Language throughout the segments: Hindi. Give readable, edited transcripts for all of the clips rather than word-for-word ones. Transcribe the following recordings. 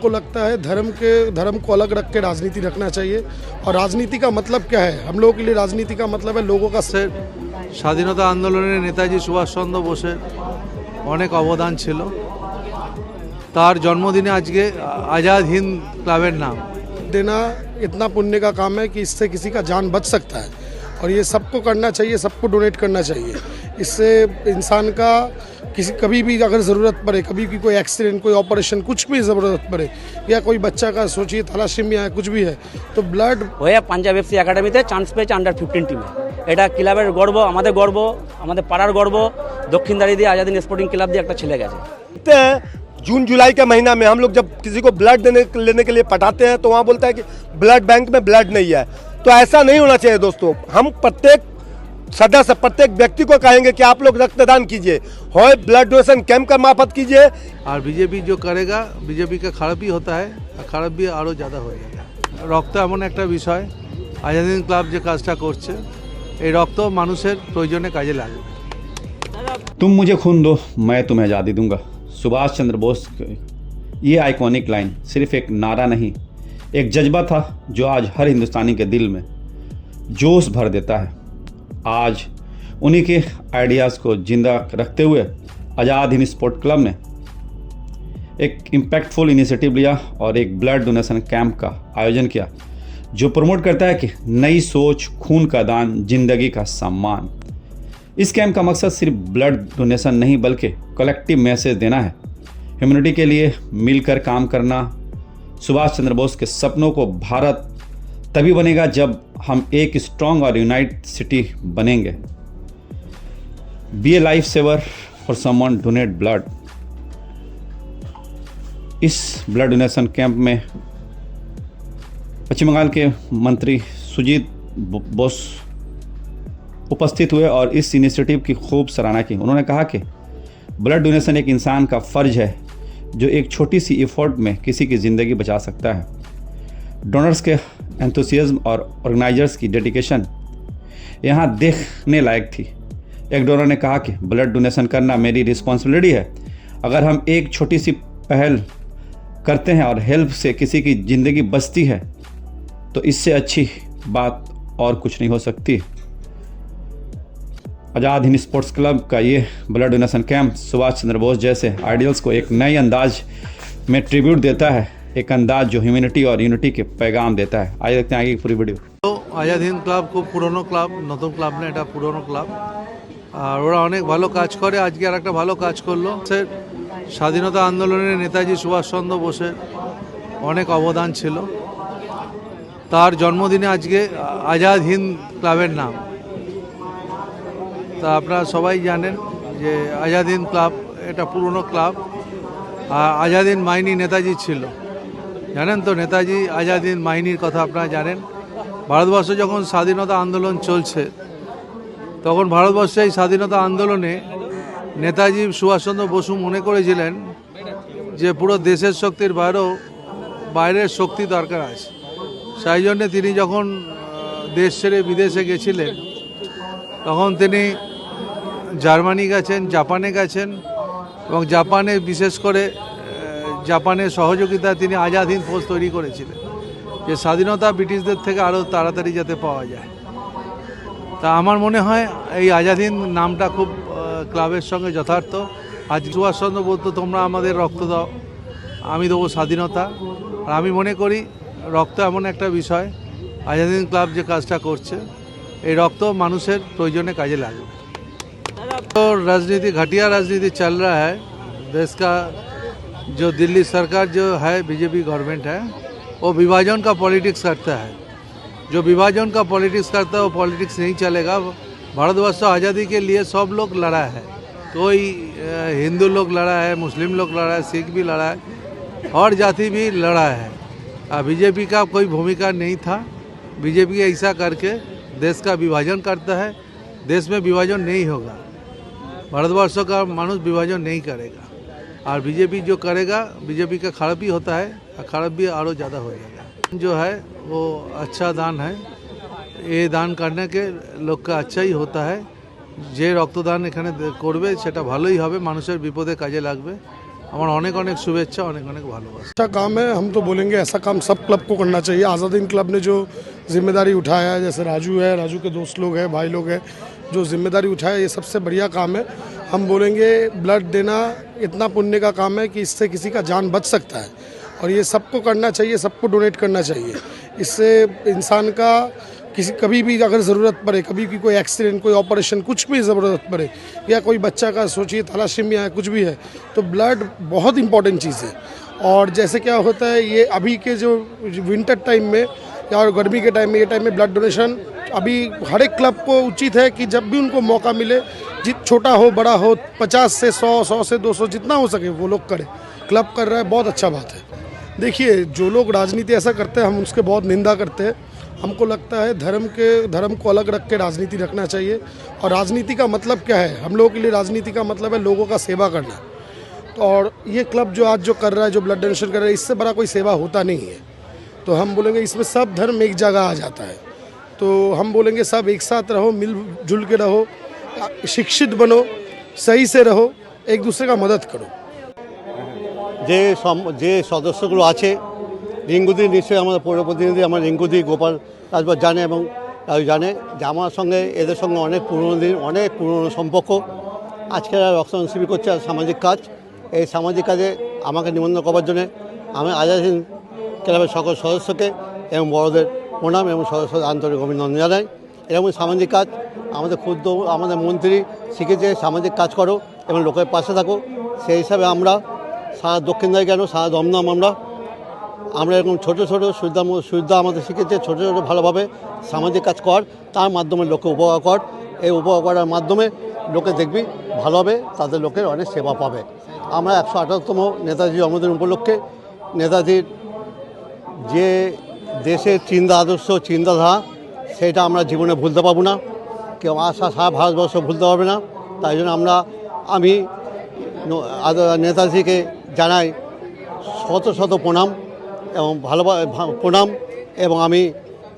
को लगता है धर्म को अलग रख के राजनीति रखना चाहिए। और राजनीति का मतलब क्या है? हम लोगों के लिए राजनीति का मतलब है लोगों का স্বাধীনতা আন্দোলনে নেতাজি সুভাষচন্দ্র বোসের অনেক অবদান ছিল। তার জন্মদিনে আজকে আজাদ হিন্দ ক্লাবের নাম देना इतना पुण्य का काम है कि इससे किसी का जान बच सकता है और ये सबको करना चाहिए, सबको डोनेट करना चाहिए। इससे इंसान का कभी भी अगर ज़रूरत पड़े, कभी भी कोई एक्सीडेंट, कोई ऑपरेशन, कुछ भी ज़रूरत पड़े, या कोई बच्चा का सोचिए थैलासेमिया है, कुछ भी है, तो ब्लड হয়ে পাঞ্জাব এফসি একাডেমিতে চান্স পেয়েছে আন্ডার 15 টিমে। এটা ক্লাবের গর্ব, আমাদের পাড়ার গর্ব। দক্ষিণদারি দিয়ে আজাদিন স্পোর্টিং ক্লাব দিয়ে একটা ছেলে গেছে। जून जुलाई के महीना में हम लोग जब किसी को ब्लड लेने के लिए पठाते हैं तो वहाँ बोलता है कि ब्लड बैंक में ब्लड नहीं है। तो ऐसा नहीं होना चाहिए दोस्तों। हम प्रत्येक सदस्य, प्रत्येक व्यक्ति को कहेंगे कि आप लोग रक्तदान कीजिए, हो ब्लड डोनेशन कैंप का मार्फत कीजिए। और बीजेपी जो करेगा, बीजेपी का खराब भी होता है, खराब भी और ज़्यादा हो जाएगा। रक्त एमन एक विषय, आजादिन क्लाब जो काजटा करছে এই রক্ত মানুষের প্রয়োজনে কাজে লাগবে। तुम मुझे खून दो, मैं तुम्हें आज़ादी दूंगा। सुभाष चंद्र बोस की ये आइकॉनिक लाइन सिर्फ एक नारा नहीं, एक जज्बा था जो आज हर हिंदुस्तानी के दिल में जोश भर देता है। आज उन्हीं के आइडियाज़ को जिंदा रखते हुए आज़ाद हिंद स्पोर्ट क्लब ने एक इम्पैक्टफुल इनिशिएटिव लिया और एक ब्लड डोनेशन कैंप का आयोजन किया जो प्रमोट करता है कि नई सोच, खून का दान, जिंदगी का सम्मान। इस कैंप का मकसद सिर्फ ब्लड डोनेशन नहीं बल्कि कलेक्टिव मैसेज देना है, ह्यूमैनिटी के लिए मिलकर काम करना। सुभाष चंद्र बोस के सपनों को भारत तभी बनेगा जब हम एक स्ट्रॉन्ग और यूनाइटेड सिटी बनेंगे। Be a life saver for someone, donate blood. इस ब्लड डोनेशन कैंप में पश्चिम बंगाल के मंत्री सुजीत बोस उपस्थित हुए और इस इनिशिएटिव की खूब सराहना की। उन्होंने कहा कि ब्लड डोनेशन एक इंसान का फ़र्ज है जो एक छोटी सी एफर्ट में किसी की ज़िंदगी बचा सकता है। डोनर्स के एंथुसियाज्म और ऑर्गेनाइजर्स की डेडिकेशन यहाँ देखने लायक थी। एक डोनर ने कहा कि ब्लड डोनेशन करना मेरी रिस्पॉन्सिबिलिटी है। अगर हम एक छोटी सी पहल करते हैं और हेल्प से किसी की ज़िंदगी बचती है तो इससे अच्छी बात और कुछ नहीं हो सकती। आज़ाद हिंद स्पोर्ट्स क्लब का ये blood donation camp Subhash Chandra Bose जैसे आइडियल्स को एक नए अंदाज में ट्रिब्यूट देता है, एक अंदाज जो ह्यूमैनिटी और यूनिटी के पैगाम देता है। आइए देखते हैं आगे की पूरी वीडियो। तो आज़ाद हिंद क्लाब খুব পুরনো ক্লাব, নতুন ক্লাব না, এটা পুরনো ক্লাব আর ওরা অনেক ভালো কাজ করে। আজকে আর একটা ভালো কাজ করলো। স্বাধীনতা আন্দোলনে নেতাজি সুভাষচন্দ্র বোসের অনেক অবদান ছিল। তার জন্মদিনে আজকে আজাদ হিন্দ ক্লাবের নাম। তা আপনারা সবাই জানেন যে আজাদ হিন্দ ক্লাব এটা পুরনো ক্লাব। আর আজাদ হিন্দ বাহিনী নেতাজি ছিল, জানেন তো? নেতাজি আজাদ হিন্দ বাহিনীর কথা আপনারা জানেন। ভারতবর্ষ যখন স্বাধীনতা আন্দোলন চলছে তখন ভারতবর্ষে এই স্বাধীনতা আন্দোলনে নেতাজি সুভাষচন্দ্র বসু মনে করেছিলেন যে পুরো দেশের শক্তির বাইরের শক্তি দরকার আছে। সেই জন্যে তিনি যখন দেশ ছেড়ে বিদেশে গেছিলেন তখন তিনি জার্মানি গেছেন, জাপানে গেছেন এবং জাপানে বিশেষ করে জাপানের সহযোগিতায় তিনি আজাদ হিন্দ ফৌজ তৈরি করেছিলেন যে স্বাধীনতা ব্রিটিশদের থেকে আরও তাড়াতাড়ি যাতে পাওয়া যায়। তা আমার মনে হয় এই আজাদ হিন্দ নামটা খুব ক্লাবের সঙ্গে যথার্থ। আজ সুভাষচন্দ্র বলতো তোমরা আমাদের রক্ত দাও, আমি দেবো স্বাধীনতা। আর আমি মনে করি রক্ত এমন একটা বিষয়, আজাদ হিন্দ ক্লাব যে কাজটা করছে এই রক্ত মানুষের প্রয়োজনে কাজে লাগবে। तो राजनीति, घटिया राजनीति चल रहा है देश का। जो दिल्ली सरकार जो है, बीजेपी गवर्नमेंट है, वो विभाजन का पॉलिटिक्स करता है। जो विभाजन का पॉलिटिक्स करता है वो पॉलिटिक्स नहीं चलेगा। भारतवर्ष आज़ादी के लिए सब लोग लड़ा है, कोई हिंदू लोग लड़ा है, मुस्लिम लोग लड़ा है, सिख भी लड़ा है और जाति भी लड़ा है। बीजेपी का कोई भूमिका नहीं था। बीजेपी ऐसा करके देश का विभाजन करता है। देश में विभाजन नहीं होगा, भारतवर्ष का मानुष विभाजन नहीं करेगा। और बीजेपी जो करेगा, बीजेपी का खराब भी होता है, खराब भी और ज़्यादा हो जाएगा। जो है वो अच्छा दान है। ये दान करने के लोग का अच्छा ही होता है। যে রক্তদান এখানে করবে সেটা ভালোই হবে, মানুষের বিপদে কাজে লাগবে। আমার অনেক অনেক শুভেচ্ছা, অনেক অনেক ভালোবাসা। अच्छा काम है, हम तो बोलेंगे ऐसा काम सब क्लब को करना चाहिए। आज़ादीन क्लब ने जो जिम्मेदारी उठाया है, जैसे राजू है, राजू के दोस्त लोग हैं, भाई लोग हैं, जो जिम्मेदारी उठाया, ये सबसे बढ़िया काम है। हम बोलेंगे ब्लड देना इतना पुण्य का काम है कि इससे किसी का जान बच सकता है और ये सबको करना चाहिए, सबको डोनेट करना चाहिए। इससे इंसान का किसी कभी भी अगर ज़रूरत पड़े, कभी भी कोई एक्सीडेंट, कोई ऑपरेशन, कुछ भी ज़रूरत पड़े, या कोई बच्चा का सोचिए थैलासीमिया है, कुछ भी है, तो ब्लड बहुत इंपॉर्टेंट चीज़ है। और जैसे क्या होता है, ये अभी के जो विंटर टाइम में या गर्मी के टाइम में, ये टाइम में ब्लड डोनेशन अभी हर एक क्लब को उचित है कि जब भी उनको मौका मिले, छोटा हो बड़ा हो, 50 से 100, 100 से 200, जितना हो सके वो लोग करें। क्लब कर रहा है, बहुत अच्छा बात है। देखिए, जो लोग राजनीति ऐसा करते हैं, हम उसके बहुत निंदा करते हैं। हमको लगता है धर्म को अलग रख के राजनीति रखना चाहिए। और राजनीति का मतलब क्या है, हम लोगों के लिए राजनीति का मतलब है लोगों का सेवा करना। तो और ये क्लब जो आज जो कर रहा है, जो ब्लड डोनेशन कर रहा है, इससे बड़ा कोई सेवा होता नहीं है। तो हम बोलेंगे इसमें सब धर्म एक जगह आ जाता है। तो हम बोलेंगे सब एक साथ रहो, मिलजुल के रहो, शिक्षित बनो, सही से रहो, एक दूसरे का मदद करो। যে সদস্যগুলো আছে, রিঙ্কুদি নিশ্চয়ই আমাদের পৌর প্রতিনিধি, আমার রিঙ্কুদি গোপাল রাজবাদ জানে এবং রাজু জানে যে আমার সঙ্গে এদের সঙ্গে অনেক পুরনো সম্পর্ক। আজকে রক্তদান শিবির করছে আর সামাজিক কাজ। এই সামাজিক কাজে আমাকে নিমন্ত্রণ করার জন্য আমি আজাদিন ক্লাবের সকল সদস্যকে এবং বড়দের প্রণাম এবং সদস্যদের আন্তরিক অভিনন্দন জানাই। এরকম সামাজিক কাজ আমাদের মন্ত্রী শিখেছে, সামাজিক কাজ করো এবং লোকের পাশে থাকো। সেই হিসাবে আমরা সারা দক্ষিণদায় কেন সারা দমদম আমরা এরকম ছোটো সুবিধা আমাদের শিখেছে, ছোটো ভালোভাবে সামাজিক কাজ কর, তার মাধ্যমে লোককে উপকার কর। এই উপকার করার মাধ্যমে লোকে দেখবি ভালো হবে, তাদের লোকের অনেক সেবা পাবে। আমরা 118তম নেতাজি জন্মদিন উপলক্ষে নেতাজির যে দেশের আদর্শ চিন্তাধারা, সেটা আমরা জীবনে ভুলতে পারবো না, কেউ সারা ভারতবর্ষ ভুলতে পারবে না। তাই জন্য আমি নেতাজিকে জানাই শত প্রণাম এবং প্রণাম। এবং আমি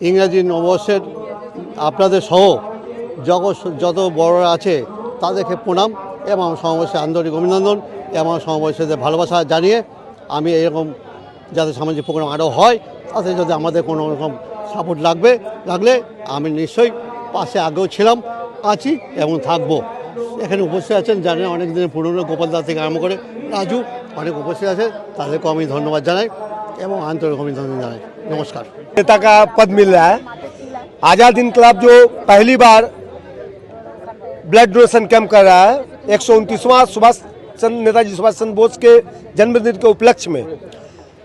ইংরাজি নববর্ষের আপনাদের সহ যত বড়রা আছে তাদেরকে প্রণাম এবং সমাবেশে আন্তরিক অভিনন্দন এবং সমাবেশে ভালোবাসা জানিয়ে আমি এরকম যাতে সামাজিক প্রোগ্রাম আরও হয়, তাতে যদি আমাদের কোনো রকম সাপোর্ট লাগলে আমি নিশ্চয়ই পাশে আগেও ছিলাম, আছি এবং থাকবো। এখানে উপস্থিত আছেন জানেন অনেক দিনের পুরনো গোপালদা থেকে আরম্ভ করে রাজু অনেক উপস্থিত আছে, তাদেরকে আমি ধন্যবাদ জানাই এবং আন্তরিক অভিনন্দন জানাই। नमस्कार। नेता का पद मिल रहा है। आज़ाद हिंद क्लब जो पहली बार ब्लड डोनेशन कैंप कर रहा है 129वां नेताजी सुभाष चंद्र बोस के जन्मदिन के उपलक्ष्य में,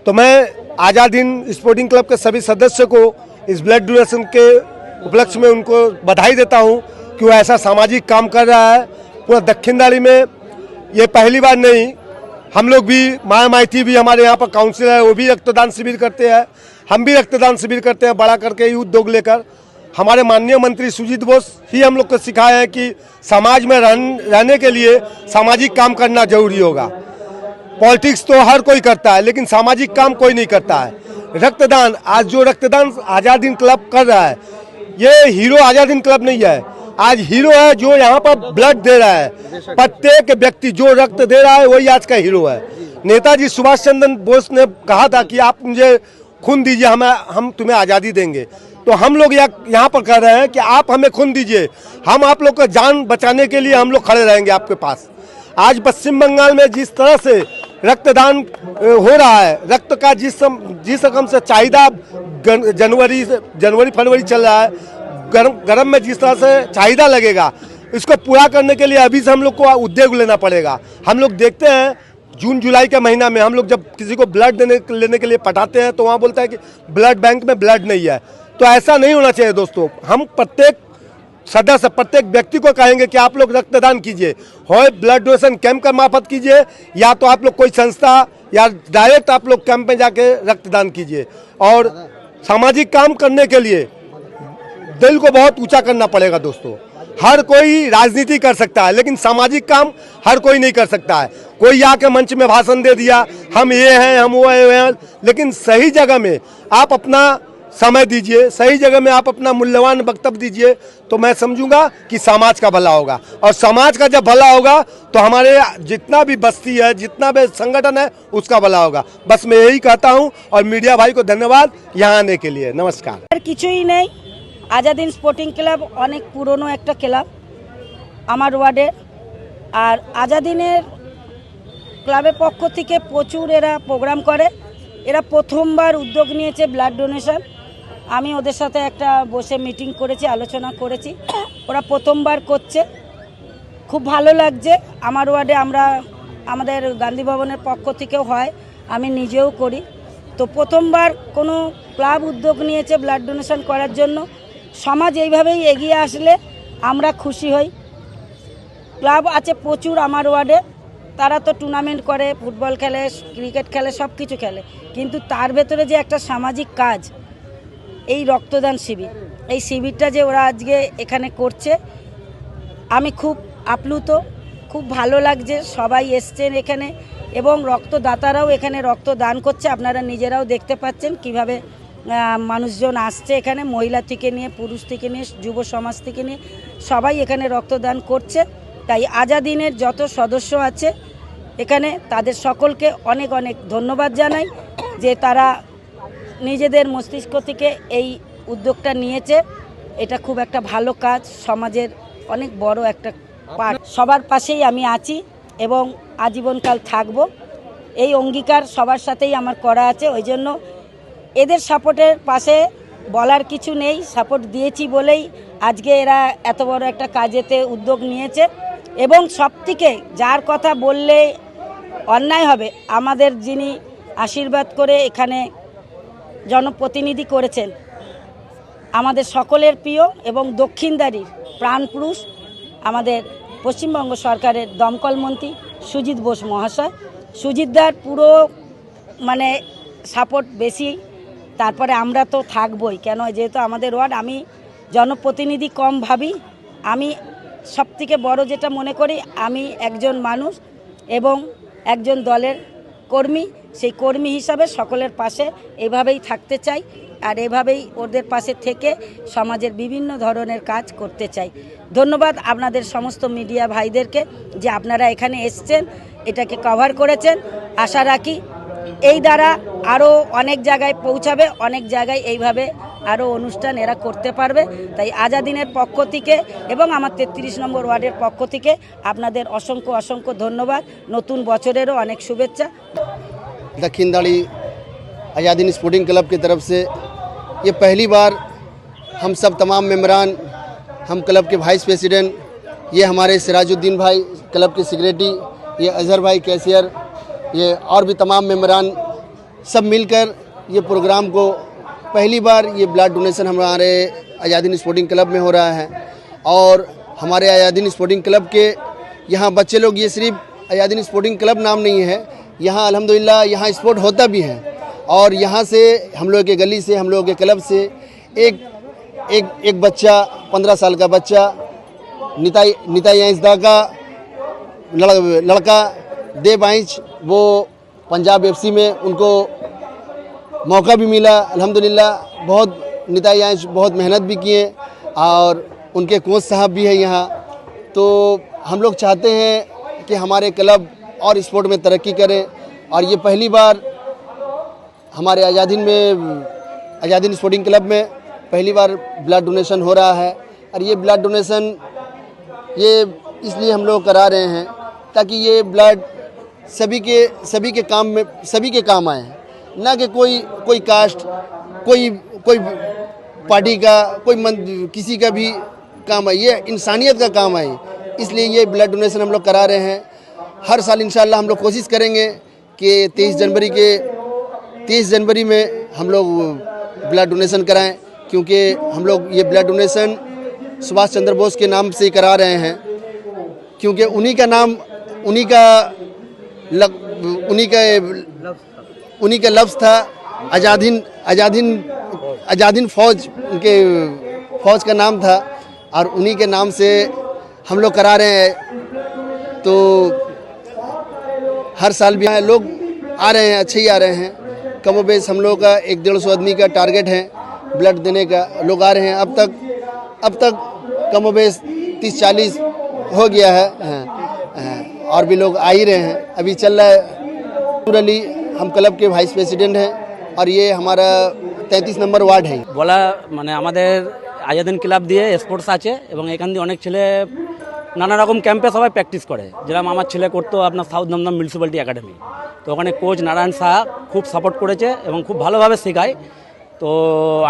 तो मैं आज़ाद हिंद स्पोर्टिंग क्लब के सभी सदस्य को इस ब्लड डोनेशन के उपलक्ष्य में उनको बधाई देता हूं कि वो ऐसा सामाजिक काम कर रहा है पूरा दक्षिणदारी में। ये पहली बार नहीं, हम लोग भी माया माइती भी हमारे यहाँ पर काउंसिलर है, वो भी रक्तदान शिविर करते हैं, हम भी रक्तदान शिविर करते हैं बड़ा करके उद्योग लेकर। हमारे माननीय मंत्री सुजीत बोस ही हम लोग को सिखाए हैं कि समाज में रहने के लिए सामाजिक काम करना जरूरी होगा। पॉलिटिक्स तो हर कोई करता है, लेकिन सामाजिक काम कोई नहीं करता है। रक्तदान, आज जो रक्तदान आज़ाद हिंद क्लब कर रहा है, ये हीरो आज़ाद हिंद क्लब नहीं है, आज हीरो है जो यहाँ पर ब्लड दे रहा है। प्रत्येक व्यक्ति जो रक्त दे रहा है वही आज का हीरो है। नेताजी सुभाष चंद्र बोस ने कहा था कि आप मुझे खून दीजिए, हम तुम्हें आज़ादी देंगे। तो हम लोग यहाँ पर कह रहे हैं कि आप हमें खून दीजिए, हम आप लोग का जान बचाने के लिए हम लोग खड़े रहेंगे आपके पास। आज पश्चिम बंगाल में जिस तरह से रक्तदान हो रहा है, रक्त का जिस रकम से चाहिदा जनवरी फरवरी चल रहा है, गरम में जिस तरह से चाहिदा लगेगा, इसको पूरा करने के लिए अभी से हम लोग को उद्योग लेना पड़ेगा। हम लोग देखते हैं जून जुलाई के महीना में हम लोग जब किसी को ब्लड लेने के लिए पठाते हैं, तो वहाँ बोलता है कि ब्लड बैंक में ब्लड नहीं है। तो ऐसा नहीं होना चाहिए दोस्तों। हम प्रत्येक सदस्य, प्रत्येक व्यक्ति को कहेंगे कि आप लोग रक्तदान कीजिए, हो ब्लड डोनेशन कैंप का मार्फत कीजिए, या तो आप लोग कोई संस्था या डायरेक्ट आप लोग कैंप में जाके रक्तदान कीजिए। और सामाजिक काम करने के लिए दिल को बहुत ऊंचा करना पड़ेगा दोस्तों। हर कोई राजनीति कर सकता है, लेकिन सामाजिक काम हर कोई नहीं कर सकता है। कोई आके मंच में भाषण दे दिया, हम ये हैं, हम वो हैं, लेकिन सही जगह में आप अपना समय दीजिए, सही जगह में आप अपना मूल्यवान वक्तव्य दीजिए, तो मैं समझूंगा कि समाज का भला होगा। और समाज का जब भला होगा तो हमारे जितना भी बस्ती है, जितना भी संगठन है, उसका भला होगा। बस मैं यही कहता हूं और मीडिया भाई को धन्यवाद यहाँ आने के लिए। नमस्कार। আর কিছুই নেই, আজাদিন স্পোর্টিং ক্লাব অনেক পুরনো একটা ক্লাব আমার ওয়ার্ডের। আর আজাদিনের ক্লাবের পক্ষ থেকে প্রচুর এরা প্রোগ্রাম করে। এরা প্রথমবার উদ্যোগ নিয়েছে ব্লাড ডোনেশন। আমি ওদের সাথে একটা বসে মিটিং করেছি, আলোচনা করেছি। ওরা প্রথমবার করছে, খুব ভালো লাগছে। আমার ওয়ার্ডে আমাদের গান্ধী ভবনের পক্ষ থেকেও হয়, আমি নিজেও করি। তো প্রথমবার কোনো ক্লাব উদ্যোগ নিয়েছে ব্লাড ডোনেশন করার জন্য। সমাজ এইভাবেই এগিয়ে আসলে আমরা খুশি হই। ক্লাব আছে প্রচুর আমার ওয়ার্ডে, তারা তো টুর্নামেন্ট করে, ফুটবল খেলে, ক্রিকেট খেলে, সব কিছু খেলে, কিন্তু তার ভেতরে যে একটা সামাজিক কাজ, এই রক্তদান শিবির, এই শিবিরটা যে ওরা আজকে এখানে করছে, আমি খুব আপ্লুত, খুব ভালো লাগছে। সবাই এসছেন এখানে এবং রক্তদাতারাও এখানে রক্তদান করছে। আপনারা নিজেরাও দেখতে পাচ্ছেন কিভাবে মানুষজন আসছে এখানে, মহিলা থেকে নিয়ে, পুরুষ থেকে নিয়ে, যুব সমাজ থেকে নিয়ে সবাই এখানে রক্তদান করছে। তাই আজাদিনের যত সদস্য আছে এখানে, তাদের সকলকে অনেক অনেক ধন্যবাদ জানাই যে তারা নিজেদের মস্তিষ্ক থেকে এই উদ্যোগটা নিয়েছে। এটা খুব একটা ভালো কাজ, সমাজের অনেক বড় একটা পার্ট। সবার পাশেই আমি আছি এবং আজীবনকাল থাকব, এই অঙ্গীকার সবার সাথেই আমার করা আছে। ওই জন্য এদের সাপোর্টের পাশে বলার কিছু নেই, সাপোর্ট দিয়েছি বলেই আজকে এরা এত বড় একটা কাজেতে উদ্যোগ নিয়েছে। এবং সবথেকে যার কথা বললে অন্যায় হবে, আমাদের যিনি আশীর্বাদ করে এখানে জনপ্রতিনিধি করেছেন, আমাদের সকলের প্রিয় এবং দক্ষিণদারির প্রাণপুরুষ, আমাদের পশ্চিমবঙ্গ সরকারের দমকল মন্ত্রী সুজিত বোস মহাশয়। সুজিতদার পুরো মানে সাপোর্ট বেশি। তারপরে আমরা তো থাকবই, কেন যেহেতু আমাদের ওয়ার্ড, আমি জনপ্রতিনিধি কম ভাবি। আমি সবথেকে বড় যেটা মনে করি, আমি একজন মানুষ এবং একজন দলের কর্মী। সেই কর্মী হিসাবে সকলের পাশে এভাবেই থাকতে চাই, আর এভাবেই ওদের পাশে থেকে সমাজের বিভিন্ন ধরনের কাজ করতে চাই। ধন্যবাদ আপনাদের সমস্ত মিডিয়া ভাইদেরকে যে আপনারা এখানে এসছেন, এটাকে কভার করেছেন। আশা রাখি এই দ্বারা আরও অনেক জায়গায় পৌঁছাবে, অনেক জায়গায় এইভাবে আরও অনুষ্ঠান এরা করতে পারবে। তাই আজাদিনের পক্ষ থেকে এবং আমার 33 নম্বর ওয়ার্ডের পক্ষ থেকে আপনাদের অসংখ্য অসংখ্য ধন্যবাদ। নতুন বছরেরও অনেক শুভেচ্ছা। दक्षिणदाड़ी आज़ादीन स्पोर्टिंग क्लब की तरफ से ये पहली बार हम सब तमाम मेम्बरान, हम क्लब के वाइस प्रेसिडेंट, ये हमारे सिराजुद्दीन भाई क्लब के सेक्रेटरी, ये अजहर भाई कैशियर, ये और भी तमाम मेम्बरान सब मिलकर ये प्रोग्राम को पहली बार ये ब्लड डोनेशन हमारे आज़ादीन स्पोर्टिंग क्लब में हो रहा है। और हमारे आज़ादीन स्पोर्टिंग क्लब के यहाँ बच्चे लोग, ये सिर्फ आज़ादीन स्पोर्टिंग क्लब नाम नहीं है, यहाँ अल्हम्दुलिल्लाह यहाँ स्पोर्ट होता भी है। और यहाँ से हम लोग के गली से, हम लोग के क्लब से एक बच्चा, 15 साल का बच्चा, निताई आइंसदा का लड़का देव आइंच, वो पंजाब FC में उनको मौका भी मिला अल्हम्दुलिल्लाह। बहुत निताई आइंच बहुत मेहनत भी किए और उनके कोच साहब भी हैं यहाँ। तो हम लोग चाहते हैं कि हमारे क्लब और स्पोर्ट में तरक्की करें। और ये पहली बार हमारे आज़ादीन स्पोर्टिंग क्लब में पहली बार ब्लड डोनेशन हो रहा है। और ये ब्लड डोनेशन ये इसलिए हम लोग करा रहे हैं ताकि ये ब्लड सभी के काम आए, ना कि कोई कास्ट, कोई पार्टी का, किसी का भी काम आए, ये इंसानियत का काम आए। इसलिए ये ब्लड डोनेशन हम लोग करा रहे हैं। हर साल इंशाल्लाह हम लोग कोशिश करेंगे कि 23 जनवरी में हम लोग ब्लड डोनेशन कराएं, क्योंकि हम लोग ये ब्लड डोनेशन सुभाष चंद्र बोस के नाम से करा रहे हैं, क्योंकि उन्हीं का लफ्ज़ था आज़ादीन फौज, उनके फौज का नाम था और उन्हीं के नाम से हम लोग करा रहे हैं। तो हर साल भी लोग आ रहे हैं, अच्छे ही आ रहे हैं। कमोबेश हम लोग का 100-150 आदमी का टारगेट है ब्लड देने का लोग आ रहे हैं। अब तक कमोबेश 30-40 हो गया है। और भी लोग आ ही रहे हैं, अभी चल रहा है। अली हम क्लब के वाइस प्रेसिडेंट हैं और ये हमारा 33 নম্বর ওয়ার্ড है। বলা মানে আমাদের আজাদিন ক্লাব দিয়ে স্পোর্টস আছে এবং এখান দিয়ে অনেক ছেলে নানা রকম ক্যাম্পে সবাই প্র্যাকটিস করে, যেরকম আমার ছেলে করতো আপনার সাউথ দমদম মিউনিসিপ্যালিটি একাডেমি। তো ওখানে কোচ নারায়ণ শাহ খুব সাপোর্ট করেছে এবং খুব ভালোভাবে শেখায়। তো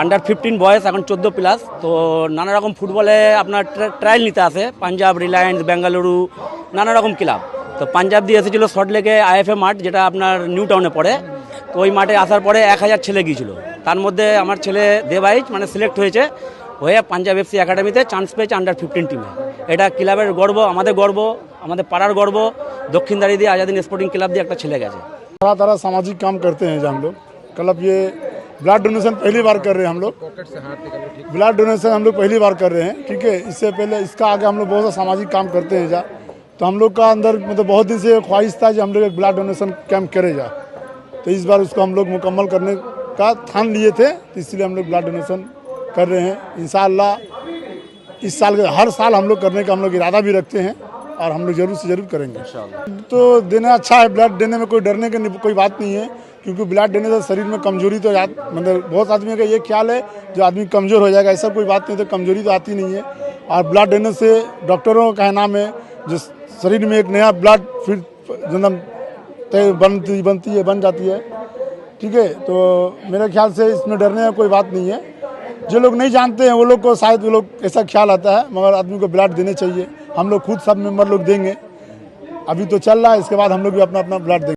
আন্ডার 15 বয়স এখন 14+। তো নানা রকম ফুটবলে আপনার ট্রায়াল নিতে আসে পাঞ্জাব, রিলায়েন্স, বেঙ্গালুরু, নানা রকম ক্লাব। তো পাঞ্জাব দিয়ে এসেছিলো সল্টলেকে আইএফএ মাঠ, যেটা আপনার নিউ টাউনে পড়ে। তো ওই মাঠে আসার পরে 1000 ছেলে গিয়েছিল, তার মধ্যে আমার ছেলে দেবাইজ মানে সিলেক্ট হয়েছে, হয়ে পাঞ্জাব এফসি একাডেমিতে চান্স পেয়েছে আন্ডার 15 টিমে। এটা ক্লাবের গর্ব, আমাদের পাড়ার গর্ব। দক্ষিণদারি দিয়ে আজাদিন স্পোর্টিং ক্লাব দিয়ে একটা ছেলে গেছে। तरह सामाजिक काम करते हैं जो हम लोग क्लब। ये ब्लड डोनेशन पहली बार कर रहे हैं हम लोग। ब्लड डोनेशन हम लोग पहली बार कर रहे हैं, ठीक है। इससे पहले इसका आगे हम लोग बहुत सा सामाजिक काम करते हैं जा। तो हम लोग का अंदर मतलब बहुत दिन से ख्वाहिश था कि हम लोग एक ब्लड डोनेशन कैंप करें जा। तो इस बार उसको हम लोग मुकम्मल करने का ठान लिए थे, तो इसलिए हम लोग ब्लड डोनेशन कर रहे हैं। इंशाअल्लाह इस साल हर साल हम लोग करने का हम लोग इरादा भी रखते हैं और हम लोग जरूर से जरूर करेंगे। तो देना अच्छा है, ब्लड देने में कोई डरने की कोई बात नहीं है, क्योंकि ब्लड देने से शरीर में कमजोरी तो मतलब बहुत आदमी का ये ख्याल है जो आदमी कमज़ोर हो जाएगा, ऐसा कोई बात नहीं। तो कमजोरी तो आती नहीं है। और ब्लड देने से डॉक्टरों का कहना है जो शरीर में एक नया ब्लड फिर जन्म बन जाती है, ठीक है। तो मेरे ख्याल से इसमें डरने का कोई बात नहीं है। जो लोग नहीं जानते हैं वो लोग को शायद वो लोग ऐसा ख्याल आता है, मगर आदमी को ब्लड देने चाहिए। हम लोग खुद सब मेंबर लोग देंगे, अभी तो चल रहा है, इसके बाद हम लोग भी अपना अपना ब्लड देंगे।